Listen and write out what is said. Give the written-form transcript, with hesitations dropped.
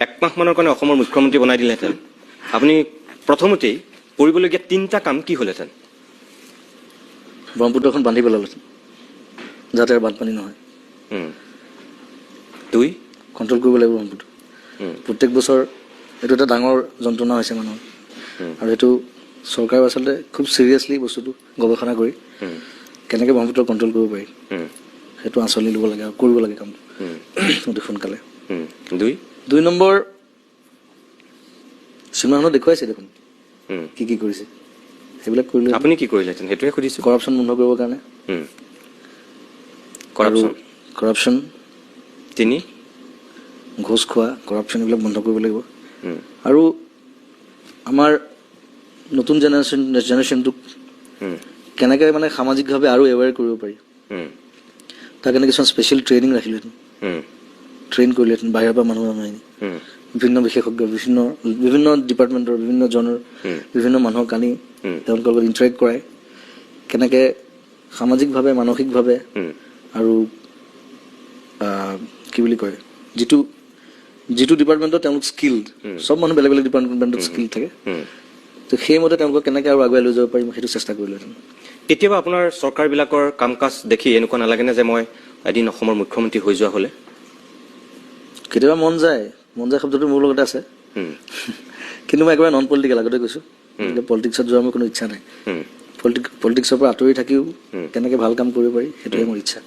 1 মাহমানৰ কাৰণে অসমৰ মুখ্যমন্ত্ৰী বনাই দিলেহেঁতেন আপুনি প্ৰথমতেই কৰিবলগীয়া 3টা কাম কি হ'লহেঁতেন? ব্ৰহ্মপুত্ৰখন বান্ধি পেলালেহেঁতেন যাতে আৰু বানপানী নহয়। 2 কণ্ট্ৰল কৰিব লাগিব ব্ৰহ্মপুত্ৰ। প্ৰত্যেক বছৰ এইটো এটা ডাঙৰ যন্ত্ৰণা হৈছে মানুহৰ, আৰু সেইটো চৰকাৰে আচলতে খুব চিৰিয়াছলি বস্তুটো গৱেষণা কৰি কেনেকৈ ব্ৰহ্মপুত্ৰ কণ্ট্ৰল কৰিব পাৰি সেইটো আঁচনি ল'ব লাগে আৰু কৰিব লাগে কামটো অতি সোনকালে। 2 নম্বৰ, চিনেমাখনত দেখুৱাইছে দেখোন কি কি কৰিছে, সেইবিলাক কৰিলে। আপুনি কি কৰিলেহেঁতেন সেইটোৱে সুধিছোঁ। কৰাপশ্যন বন্ধ কৰিবৰ কাৰণে। কৰাপশ্যন 3 ঘোষ খোৱা, কৰাপশ্যন এইবিলাক বন্ধ কৰিব লাগিব। আৰু আমাৰ নতুন জেনেৰেশ্যনটোক কেনেকৈ মানে সামাজিকভাৱে আৰু এৱেৰ কৰিব পাৰি তাৰ কাৰণে কিছুমান স্পেচিয়েল ট্ৰেইনিং ৰাখিলেহেঁতেন, ট্ৰেইন কৰিলেহেঁতেন বাহিৰৰ পৰা মানুহ আনি বিভিন্ন বিশেষজ্ঞ বিভিন্ন ডিপাৰ্টমেণ্টৰ বিভিন্ন জনৰ বিভিন্ন মানুহক আনি তেওঁলোকৰ লগত ইণ্টাৰেক্ট কৰাই কেনেকৈ সামাজিকভাৱে মানসিকভাৱে আৰু কি বুলি কয় যিটো ডিপাৰ্টমেণ্টত তেওঁলোক স্কিল্ড, চব মানুহ বেলেগ বেলেগ ডিপাৰ্টমেণ্টত স্কিল থাকে, তো সেইমতে তেওঁলোকক কেনেকৈ আৰু আগুৱাই লৈ যাব পাৰিম সেইটো চেষ্টা কৰিলেহেঁতেন। কেতিয়াবা আপোনাৰ চৰকাৰবিলাকৰ কাম কাজ দেখি এনেকুৱা নালাগেনে যে মই এদিন অসমৰ মুখ্যমন্ত্ৰী হৈ যোৱা হ'লে? কেতিয়াবা মন যায় শব্দটো মোৰ লগতে আছে, কিন্তু মই একেবাৰে নন পলিটিকেল আগতে কৈছোঁ, পলিটিক্সত যোৱাৰ মোৰ কোনো ইচ্ছা নাই। পলিটিক্সৰ পৰা আঁতৰি থাকিও কেনেকৈ ভাল কাম কৰিব পাৰি সেইটোৱে মোৰ ইচ্ছা।